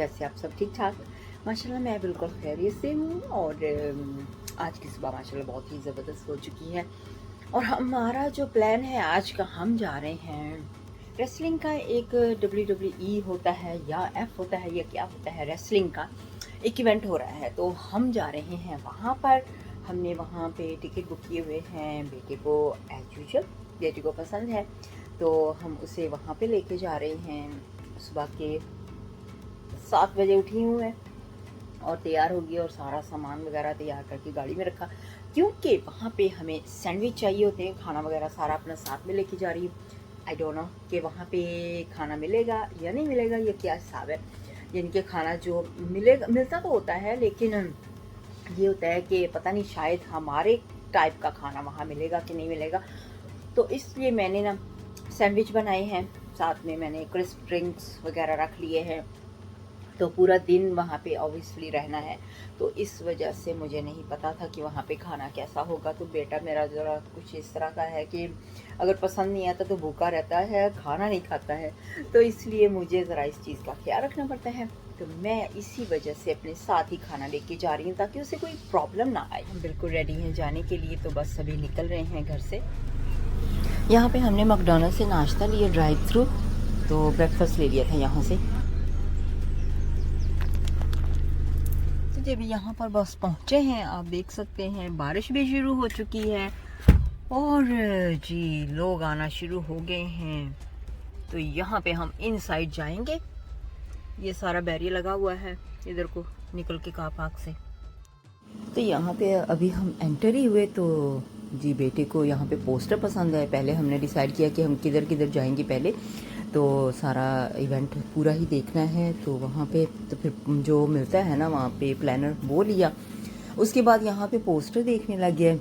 कैसे आप सब ठीक ठाक? माशाल्लाह मैं बिल्कुल खैरियत से हूँ। और आज की सुबह माशाल्लाह बहुत ही ज़बरदस्त हो चुकी है। और हमारा जो प्लान है आज का, हम जा रहे हैं रेसलिंग का। एक WWE होता है या एफ होता है या क्या होता है, रेसलिंग का एक इवेंट हो रहा है, तो हम जा रहे हैं वहाँ पर। हमने वहाँ पे टिकट बुक किए हुए हैं। बेटे को एज यूजुअल, बेटे को पसंद है तो हम उसे वहाँ पे लेके जा रहे हैं। सुबह के 7 बजे उठी हूँ मैं और तैयार होगी और सारा सामान वगैरह तैयार करके गाड़ी में रखा, क्योंकि वहाँ पे हमें सैंडविच चाहिए होते हैं। खाना वगैरह सारा अपना साथ में लेके जा रही हूँ। आई डोंट नो कि वहाँ पे खाना मिलेगा या नहीं मिलेगा, ये क्या हिसाब है। यानी कि खाना जो मिलेगा, मिलता तो होता है, लेकिन ये होता है कि पता नहीं शायद हमारे टाइप का खाना वहाँ मिलेगा कि नहीं मिलेगा। तो इसलिए मैंने ना सैंडविच बनाए हैं, साथ में मैंने क्रिस्प ड्रिंक्स वगैरह रख लिए हैं। तो पूरा दिन वहाँ पे ऑब्वियसली रहना है, तो इस वजह से मुझे नहीं पता था कि वहाँ पे खाना कैसा होगा। तो बेटा मेरा ज़रा कुछ इस तरह का है कि अगर पसंद नहीं आता तो भूखा रहता है, खाना नहीं खाता है। तो इसलिए मुझे ज़रा इस चीज़ का ख्याल रखना पड़ता है। तो मैं इसी वजह से अपने साथ ही खाना लेके जा रही हूँ ताकि उसे कोई प्रॉब्लम ना आए। हम बिल्कुल रेडी हैं जाने के लिए, तो बस सभी निकल रहे हैं घर से। यहाँ पे हमने मैकडॉनल्ड से नाश्ता लिया, ड्राइव थ्रू, तो ब्रेकफास्ट ले लिया था यहाँ से। जब यहाँ पर बस पहुँचे हैं, आप देख सकते हैं बारिश भी शुरू हो चुकी है और जी लोग आना शुरू हो गए हैं। तो यहाँ पे हम इनसाइड जाएंगे। ये सारा बैरियर लगा हुआ है इधर को निकल के कार पार्क से। तो यहाँ पे अभी हम एंटर ही हुए तो जी बेटे को यहाँ पे पोस्टर पसंद है। पहले हमने डिसाइड किया कि हम किधर किधर जाएंगे पहले, तो सारा इवेंट पूरा ही देखना है। तो वहाँ पे तो फिर जो मिलता है ना वहाँ पे प्लानर वो लिया। उसके बाद यहाँ पे पोस्टर देखने लग गए,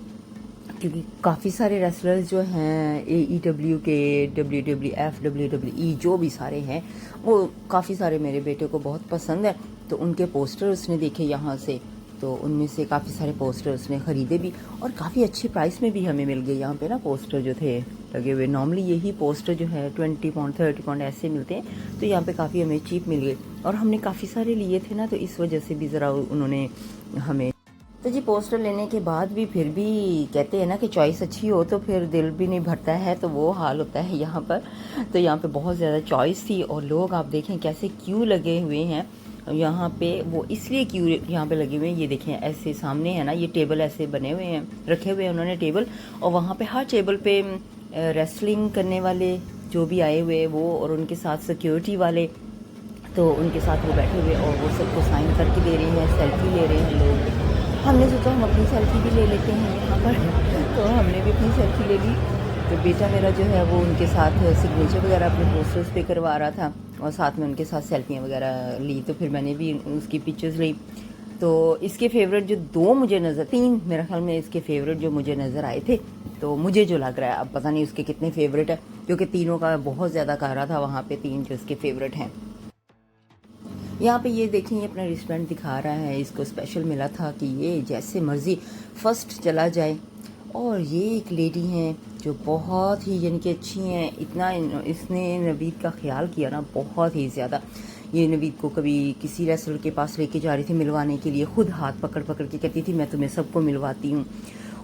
क्योंकि काफ़ी सारे रेसलर्स जो हैं AEW के, WWF, WWE जो भी सारे हैं, वो काफ़ी सारे मेरे बेटे को बहुत पसंद है। तो उनके पोस्टर उसने देखे यहाँ से, तो उनमें से काफ़ी सारे पोस्टर उसने ख़रीदे भी और काफ़ी अच्छे प्राइस में भी हमें मिल गए। यहाँ पे ना पोस्टर जो थे लगे हुए, नॉर्मली यही पोस्टर जो है 20 पाउंड 30 पाउंड ऐसे मिलते हैं, तो यहाँ पे काफ़ी हमें चीप मिल गए। और हमने काफ़ी सारे लिए थे ना, तो इस वजह से भी ज़रा उन्होंने हमें, तो जी पोस्टर लेने के बाद भी फिर भी कहते हैं ना कि चॉइस अच्छी हो तो फिर दिल भी नहीं भरता है, तो वो हाल होता है यहाँ पर। तो यहाँ पे बहुत ज़्यादा चॉइस थी और लोग आप देखें कैसे क्यू लगे हुए हैं यहाँ पे। वो इसलिए क्यू यहाँ पे लगे हुए हैं, ये देखें ऐसे सामने है ना, ये टेबल ऐसे बने हुए हैं, रखे हुए हैं उन्होंने टेबल, और वहाँ पे हर टेबल पे रेसलिंग करने वाले जो भी आए हुए वो और उनके साथ सिक्योरिटी वाले, तो उनके साथ वो बैठे हुए और वो सबको साइन करके दे रहे हैं, सेल्फी ले रहे हैं लोग। हमने सोचा हम अपनी सेल्फी भी ले लेते हैं यहाँ पर, तो हमने भी अपनी सेल्फी ले ली। तो बेटा मेरा जो है वो उनके साथ सिग्नेचर वगैरह अपने पोस्टर्स पे करवा रहा था और साथ में उनके साथ सेल्फियाँ वगैरह ली, तो फिर मैंने भी उसकी पिक्चर्स ली। तो इसके फेवरेट जो 2 मुझे नज़र, 3 मेरे ख्याल में इसके फेवरेट जो मुझे नज़र आए थे, तो मुझे जो लग रहा है, अब पता नहीं उसके कितने फेवरेट है, क्योंकि तीनों का बहुत ज़्यादा कह रहा था वहाँ पे 3 जो इसके फेवरेट हैं। यहाँ पे ये देखें, ये अपना रिस्टोरेंट दिखा रहा है, इसको स्पेशल मिला था कि ये जैसे मर्ज़ी फर्स्ट चला जाए। और ये एक लेडी हैं जो बहुत ही यानी कि अच्छी हैं, इतना इसने नवीद का ख्याल किया ना बहुत ही ज़्यादा। ये नवीद को कभी किसी रेस्टोरेंट के पास लेके जा रही थी मिलवाने के लिए, खुद हाथ पकड़ पकड़ के कहती थी मैं तुम्हें सबको मिलवाती हूँ।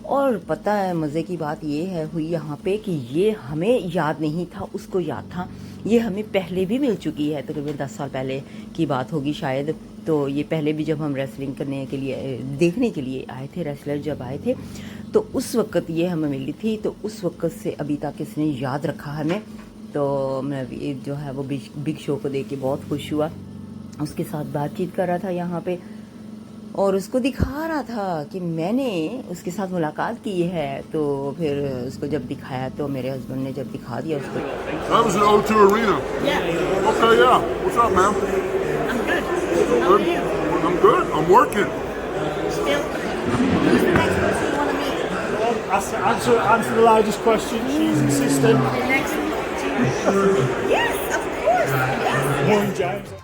और पता है मज़े की बात ये है हुई यहाँ पे कि ये हमें याद नहीं था, उसको याद था। ये हमें पहले भी मिल चुकी है, तकरीबन 10 साल पहले की बात होगी शायद। तो ये पहले भी जब हम रेसलिंग करने के लिए, देखने के लिए आए थे, रेसलर जब आए थे, तो उस वक्त ये हमें मिली थी। तो उस वक्त से अभी तक इसने याद रखा हमें। तो मैं जो है वो बिग शो को देख के बहुत खुश हुआ। उसके साथ बातचीत कर रहा था यहाँ पे और उसको दिखा रहा था कि मैंने उसके साथ मुलाकात की है। तो फिर उसको जब दिखाया, तो मेरे हस्बैंड ने जब दिखा दिया उसको। That was at O2 Arena. Yeah. Okay, yeah. What's up, ma'am? I'm good. How are you? I'm good. I'm working. Still? Who's the next person you want to meet? Answer the largest question. She's assistant. The next? Yes, of course. Yes. Warren James.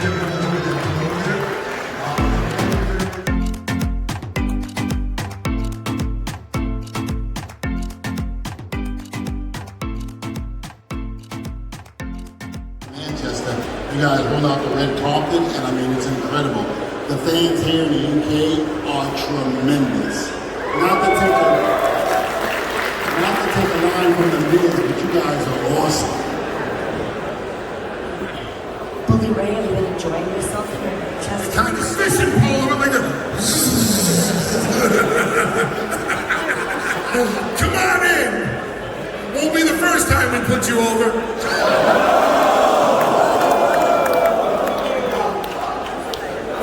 Manchester, you guys roll out the red carpet, and I mean, it's incredible. The fans here in the UK are tremendous. Not to take a line from the Bears, but you guys are awesome. Bully Ray, have you been enjoying yourself here in Manchester? Kind of fishing pole, I'm like come on in. Won't be the first time we put you over.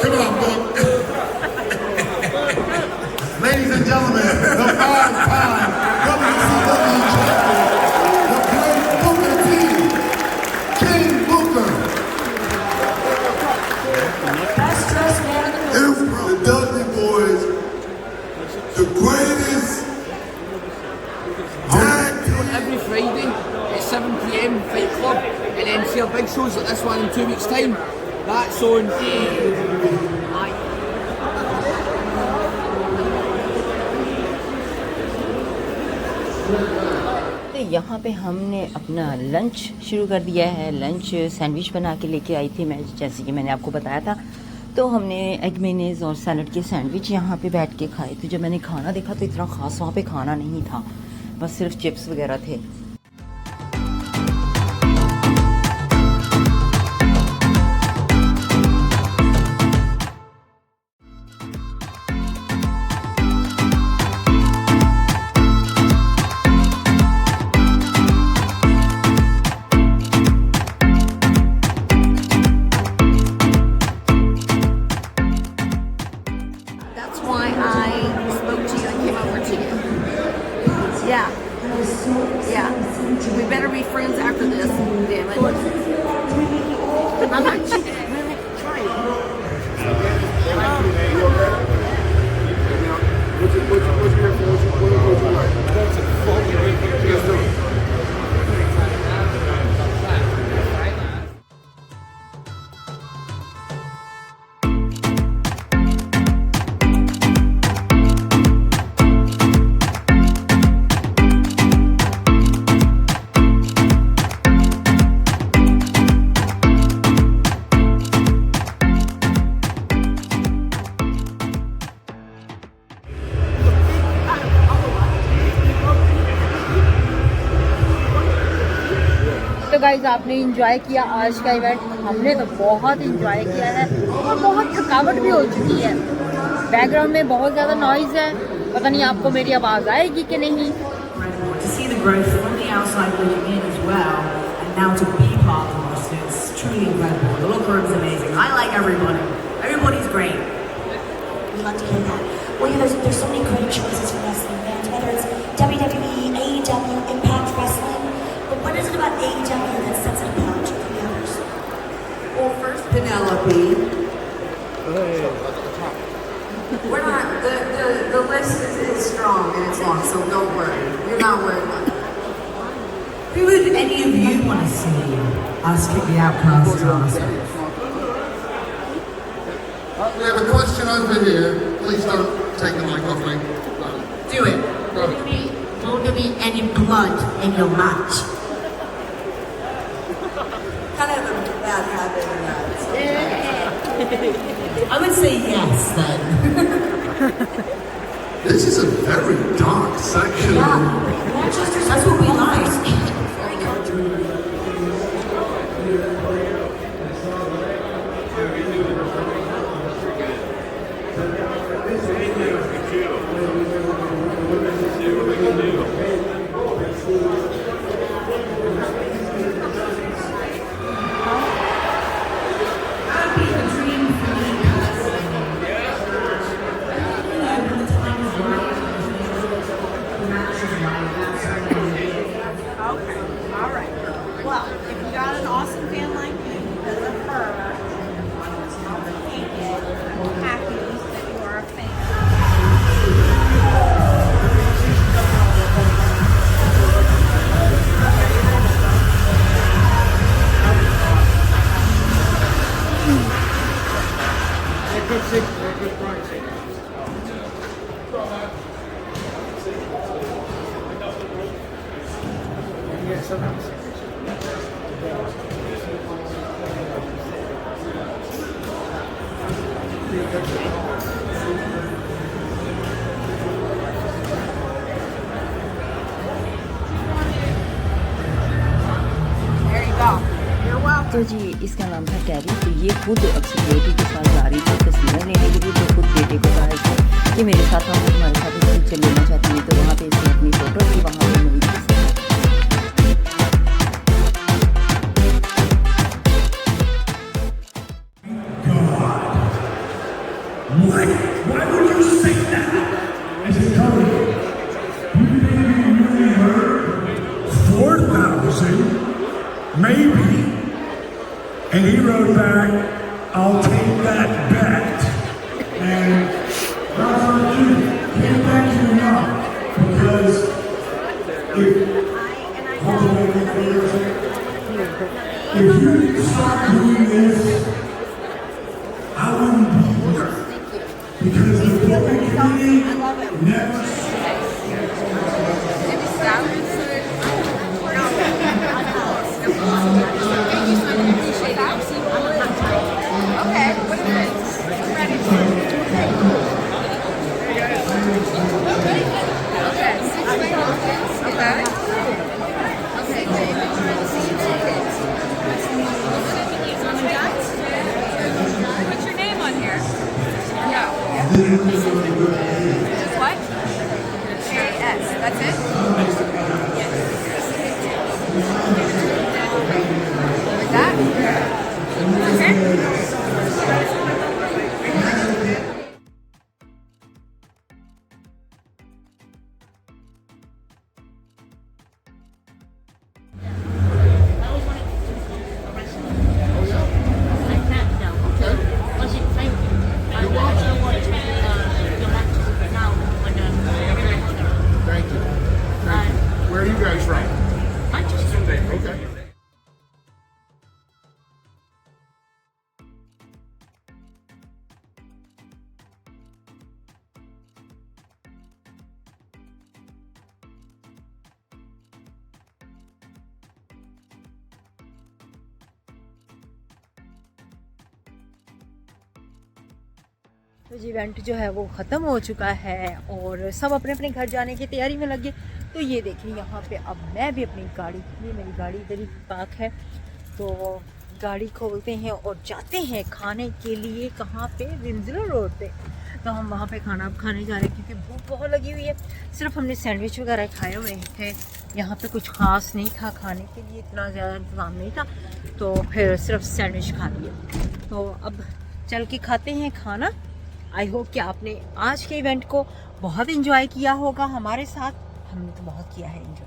Come on, Book. Ladies and gentlemen, the 5-time WCW champion, the Great Booker T, King Booker. Best dressed man in the world. The Dudley Boys, the greatest tag team. Every Friday at 7 PM Fight Club, and then see our big shows like this one in 2 weeks' time. That's on. तो यहाँ पे हमने अपना lunch शुरू कर दिया है। Lunch sandwich बना के लेके आई थी मैं, जैसे कि मैंने आपको बताया था। तो हमने एग मेयोनेज़ और सैलड के सैंडविच यहाँ पे बैठ के खाए थे। जब मैंने खाना देखा तो इतना ख़ास वहाँ पे खाना नहीं था, बस सिर्फ चिप्स वगैरह थे। That's why I spoke to you and came over to you. Yeah. Yeah. We better be friends after this. Damn it. I'm not trying. तो गाइज आपने इंजॉय किया आज का इवेंट। हमने तो बहुत इंजॉय किया है और बहुत थकावट भी हो चुकी है। बैकग्राउंड में बहुत ज़्यादा नॉइज़ है, पता नहीं आपको मेरी आवाज़ आएगी कि नहीं। To see the growth from the outside looking in as well, and now to be part of us, it's truly incredible. The locker room's amazing. I like everybody. Everybody's great. We love to hear that. Well, yeah, there's so many great choices for wrestling fans, whether it's WWE, AEW, Impact Wrestling. But what is it about AEW that sets it apart from the others? Well, first Penelope. We're not, the list is strong and it's long, so don't worry. You're not worried about it. Who would any of you want to see us kick the Outcasts ass? We have a question over here. Please don't take the mic off me. Do it. Will there be any blood in your match? Kind of a bad habit in that. I would say yes then. This is a very dark section. Manchester, that's what we like. Very comfortable. good seats, they're a good price. Yeah, so that's तो जी इसका नाम था carry. तो ये खुद अपनी बेटी के साथ जा रही थी तस्वीरें लेने के लिए। तो खुद बेटे को कहा था कि मेरे साथ आप हमारे साथ पिक्चर लेना चाहती है। तो वहाँ पे इसने अपनी फ़ोटो ली, वहाँ पे मेरी Why would you say that? As a Tony, you really heard 4,000, maybe. And he wrote back, I'll take that bet. And came back to me up because if you didn't start doing this, I wouldn't be here. Because the booking committee never What? JS. That's it? Like that? Okay. Where are you guys from? Okay. तो जी event जो है वो ख़त्म हो चुका है और सब अपने अपने घर जाने की तैयारी में लगे। तो ये देखिए यहाँ पे अब मैं भी अपनी गाड़ी, ये मेरी गाड़ी इधर ही पार्क है, तो गाड़ी खोलते हैं और जाते हैं खाने के लिए। कहाँ पे? विंजलर रोड पे। तो हम वहाँ पे खाना खाने जा रहे हैं क्योंकि भूख बहुत लगी हुई है। सिर्फ हमने सैंडविच वगैरह खाए हुए थे, यहाँ पे कुछ ख़ास नहीं था खाने के लिए, इतना ज़्यादा इंतज़ाम नहीं था, तो फिर सिर्फ सैंडविच खा लिए। तो अब चल के खाते हैं खाना। आई होप कि आपने आज के इवेंट को बहुत इन्जॉय किया होगा हमारे साथ। हमने तो बहुत किया है इन्जॉय।